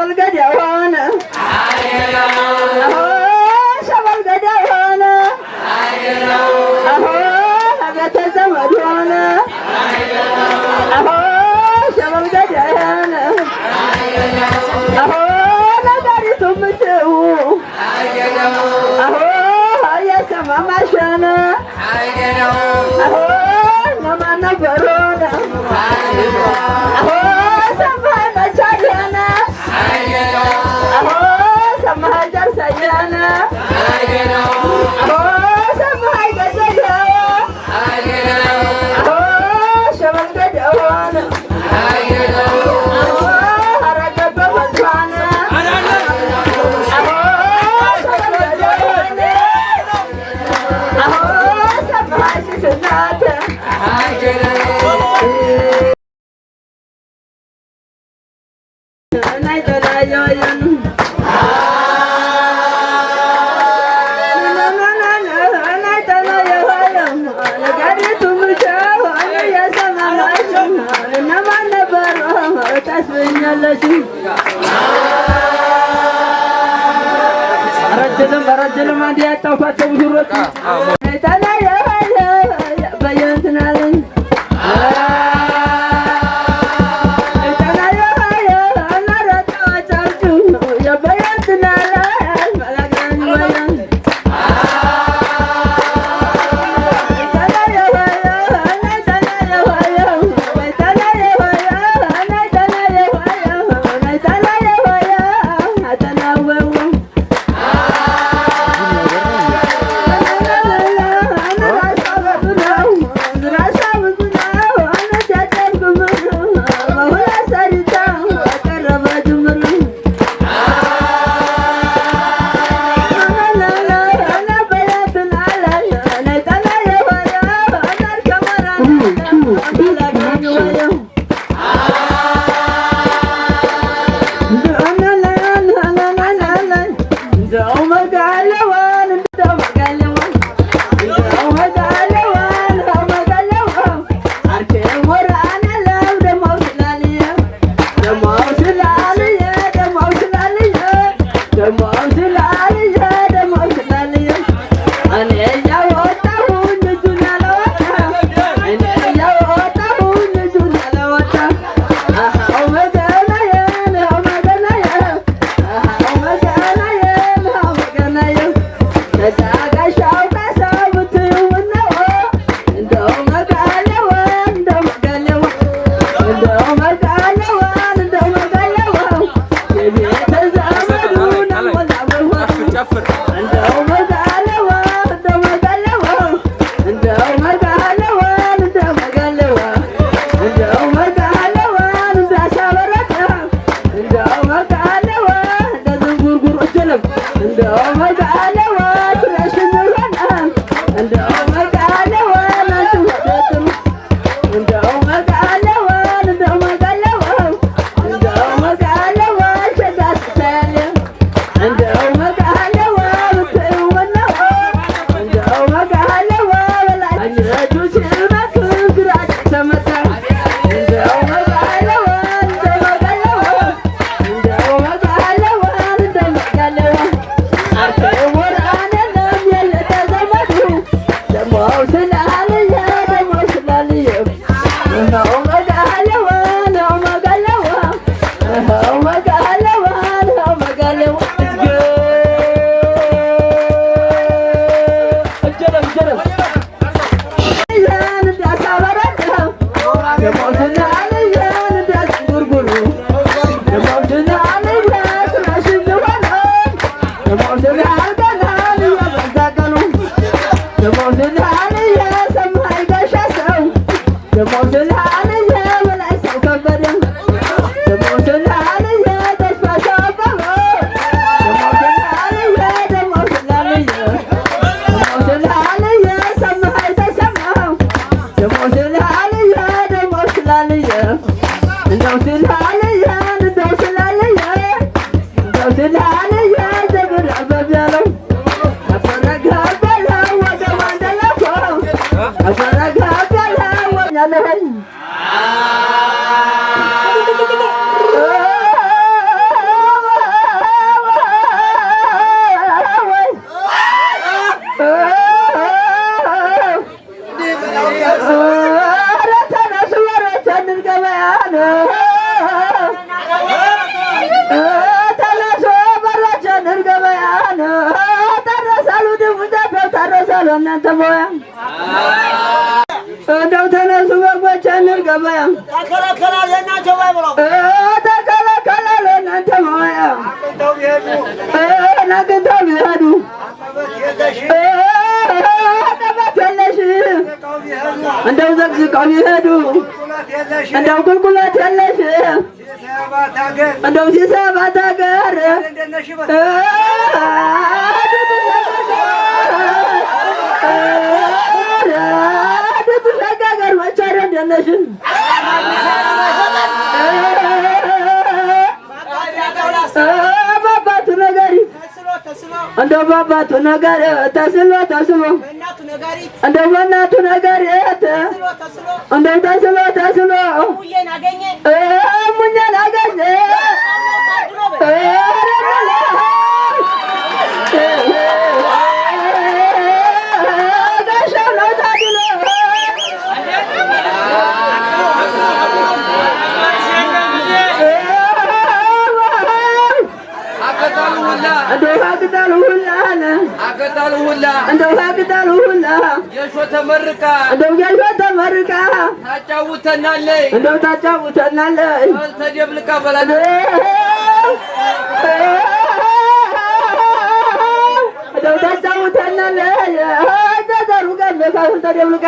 ሸበልገዳዋነ ሸበልገዳዋነ ቤተ ዘመድ ሆነ ሸበልገዳያነ ነጋሪቱ ምትው የሰማማሸነ ነማን ነበሮነ ሰማይ መቻለነ ሰማይ ደርሰየነ ሰማይ ገዘየዋ ሸበልገዳዋነ ረጀለም አንድ ያጣውታቸው ብዙሮች በየእንትናለኝ እናንተ ሞያ እንደው ተነሱ በጎች እንርገበያ ተከለከላል የእናንተ ሞያ ብለው ተከለከላል የእናንተ ሞያ ናግንተው ቢሄዱ አቀበት የለሽ እንደው ዘግዝቀው ቢሄዱ እንደው ቁልቁለት የለሽ እንደው ሲሰባት አገር ሀገር መቻረ እንደነሽን ባባቱ ነገሪ እንደው ባባቱ ነገር ተስሎ እንደው በእናቱ ነገር እንደው ተስሎ ሙኛን አገኘ ጋሻው ነው ታድሎ እንደው ሀቅጣሉ ሁላ የሾ ተመርቃ ታጫውተናለይ እንደው ታጫውተናለይ ተደብልቃ በላለ እንደው ታጫውተናለይ ዘዘሩ ጋር ለካው ተደብልቃ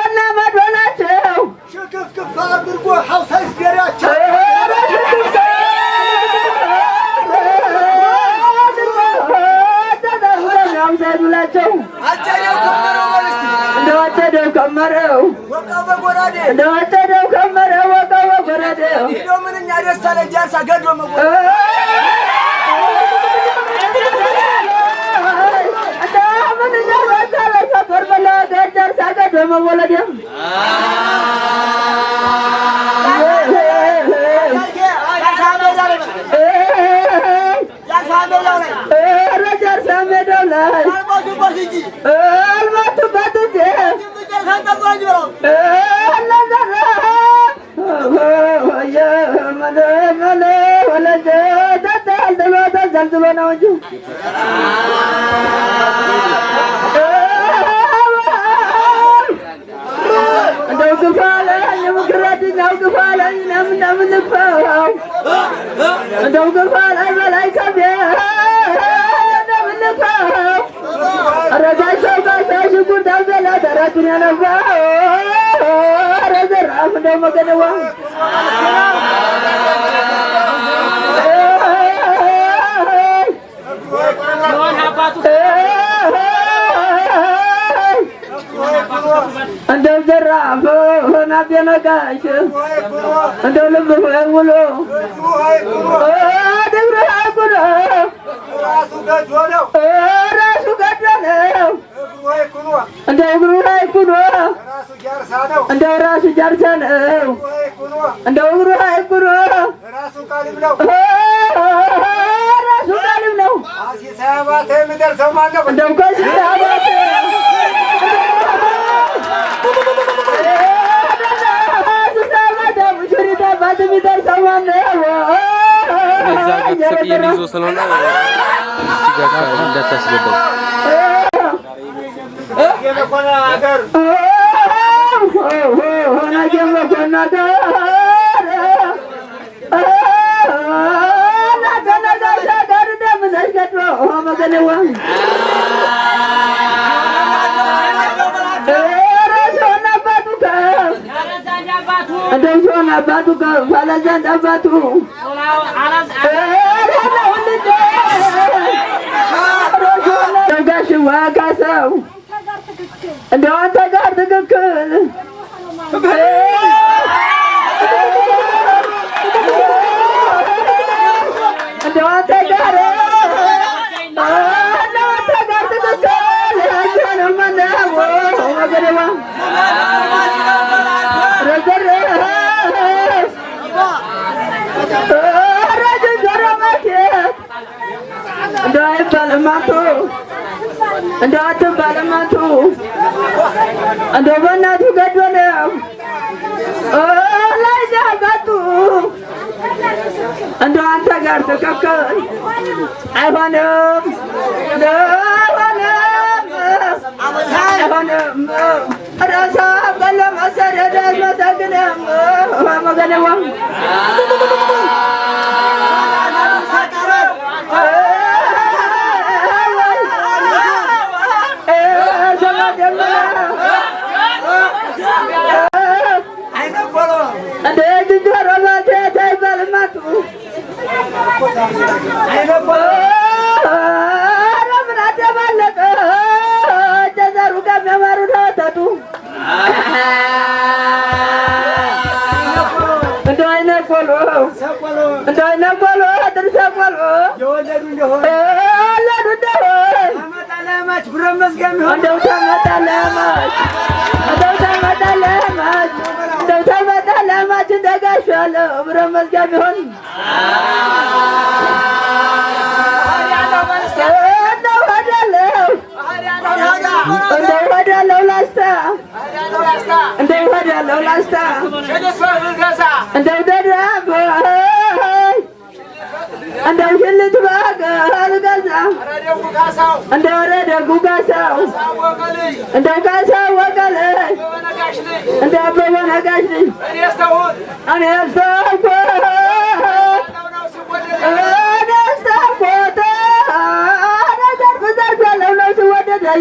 እና መድሮ ናቸው ሽክፍክፍ አድርጎ ሐውሳ ይስገራቸው ላቸው እንደወሰደው ከመረው እንደወሰደው ከመረው ወቀው በጎራዴው ምንኛ ደስ አለ ጃርሳ ገዶ መጎ መወለደም ረጀርሳ ሜዳው ላይ አልሞቱበት እንጂ ዘልዝሎ ነው እንጂ እንደው ግፋለኝ ምክራድኛው ግፋለኝ ለምን ንክፈው እንደው ግፋለኝ በላይ ከቤ ለምን ንክፈው ረጋሻው ጋሻ ሽጉር ዳልበላ ተረቱን ያነፋው ረዘራፍ እንደው መገነዋ እንደው ዘራፍ ሆና ቢነጋሽ እንደው ልብ ውሎ ድብረ አጉሎ ራሱ ገዶ ነው እንደው እግሩ ላይ ኩኖ እንደው ራሱ ጃርሳ ነው እንደው እግሩ ላይ ኩኖ ራሱ ቃልም ነው እንደው ከሲሳባቴ እንደው ሶና አባቱ ካለዘንድ አባቱ ጋሽዋ ካሰው እንደው አንተ ጋር ትክክል እንደው አንተ ጋር ትክክል ያንተነው ማነው ወገኔዋ እንደው አይባልም አቶ እንደው አትባልም አንቱ እንደው በእናቱ ገደለው ላይ ዛጋቱ እንደው አንተ ጋር ትክክል አይሆንም አይሆንም ራሳ በለ መሰረደ መሰግነም መገነዋ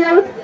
Yeah.